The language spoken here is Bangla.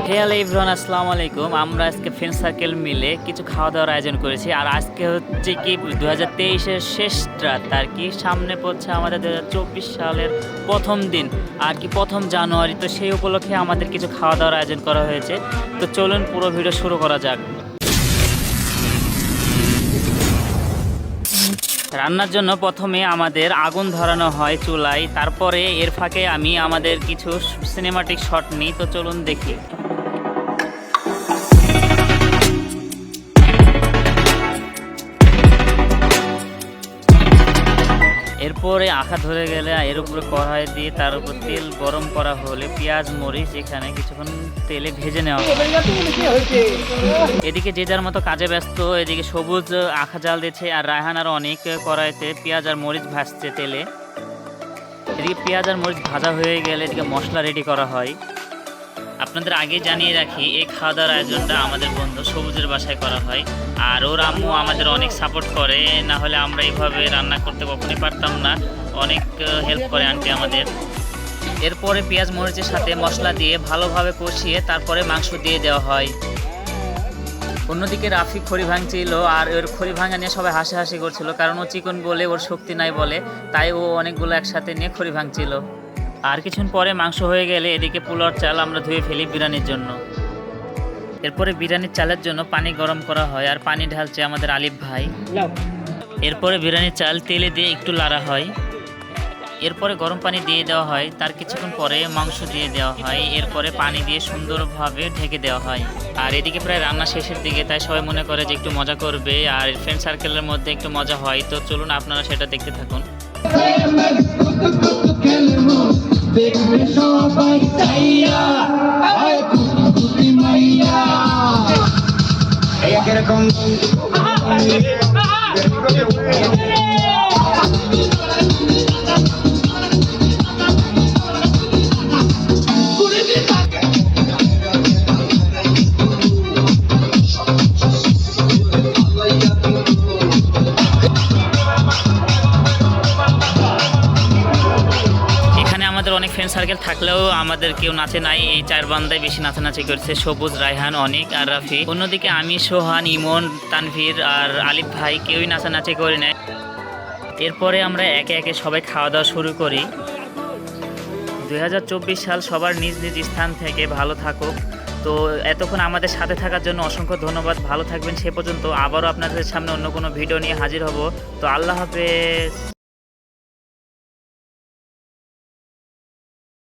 হ্যালো এভরিওয়ান, আসসালামু আলাইকুম। আমরা আজকে ফ্রেন্ড সার্কেল মিলে কিছু খাওয়া দাওয়ার আয়োজন করেছি। আর আজকে হচ্ছে কি 2023-এর শেষ রাত আর কি, সামনে পড়ছে আমাদের 2024 সালের প্রথম দিন আর কি, 1 জানুয়ারি। তো সেই উপলক্ষে আমাদের কিছু খাওয়া দাওয়ার আয়োজন করা হয়েছে। তো চলুন পুরো ভিডিও শুরু করা যাক। রান্নার জন্য প্রথমে আমাদের আগুন ধরানো হয় চুলায়, তারপরে এর ফাঁকে আমি আমাদের কিছু সিনেমাটিক শট নিই। তো চলুন দেখি। এরপরে আঁখা ধরে গেলে এর উপরে কড়াই দিয়ে তার উপর তেল গরম করা হলে পেঁয়াজ মরিচ এখানে কিছুক্ষণ তেলে ভেজে নেওয়া হয়। এদিকে যে যার মতো কাজে ব্যস্ত। এদিকে সবুজ আখা জাল দিচ্ছে আর রায়হান আর অনেক কড়াইতে পেঁয়াজ আর মরিচ ভাজছে তেলে। এদিকে পেঁয়াজ আর মরিচ ভাজা হয়ে গেলে এদিকে মশলা রেডি করা হয়। আপনাদের আগে জানিয়ে রাখি, এই খাওয়া দাওয়ার আয়োজনটা আমাদের বন্ধু সবুজের বাসায় করা হয়। আর ওর আম্মু আমাদের অনেক সাপোর্ট করে, না হলে আমরা এইভাবে রান্না করতে কখনোই পারতাম না। অনেক হেল্প করে আন্টি আমাদের। এরপরে পেঁয়াজ মরিচের সাথে মশলা দিয়ে ভালোভাবে কষিয়ে তারপরে মাংস দিয়ে দেওয়া হয়। অন্যদিকে রাফি খড়ি ভাঙছিল, আর ওর খড়ি ভাঙা নিয়ে সবাই হাসাহাসি করছিল, কারণ ও চিকন বলে, ওর শক্তি নাই বলে, তাই ও অনেকগুলো একসাথে নিয়ে খড়ি ভাঙছিল। আর কিছুক্ষণ পরে মাংস হয়ে গেলে এদিকে পোলাওর চাল আমরা ধুয়ে ফেলি বিরিয়ানির জন্য। এরপরে বিরিয়ানির চালের জন্য পানি গরম করা হয়, আর পানি ঢালছে আমাদের আলিফ ভাই। এরপরে বিরিয়ানির চাল তেলে দিয়ে একটু লাড়া হয়। এরপরে গরম পানি দিয়ে দেওয়া হয়, তার কিছুক্ষণ পরে মাংস দিয়ে দেওয়া হয়। এরপরে পানি দিয়ে সুন্দরভাবে ঢেকে দেওয়া হয়। আর এদিকে প্রায় রান্না শেষের দিকে, তাই সবাই মনে করে যে একটু মজা করবে আর ফ্রেন্ড সার্কেলের মধ্যে একটু মজা হয়। তো চলুন আপনারা সেটা দেখতে থাকুন। দেখবে সবাই চাইয়া আয় কুকুরি মাইয়া এরকম। আমাদের অনেক ফ্রেন্ড সার্কেল থাকলেও আমাদের কেউ নাচে নাই। এই 4 বান্দায় বেশি নাচানাচি করছে, সবুজ, রায়হান, অনিক আর রাফি। অন্যদিকে আমি, সোহান, ইমন, তানভীর আর আলিফ ভাই কেউই নাচানাচি করি নাই। এরপরে আমরা একে একে সবাই খাওয়া দাওয়া শুরু করি। 2024 সাল সবার নিজ নিজ স্থান থেকে ভালো থাকুক। তো এতক্ষণ আমাদের সাথে থাকার জন্য অসংখ্য ধন্যবাদ। ভালো থাকবেন সে পর্যন্ত। আবারও আপনাদের সামনে অন্য কোনো ভিডিও নিয়ে হাজির হব। তো আল্লাহ হাফেজ।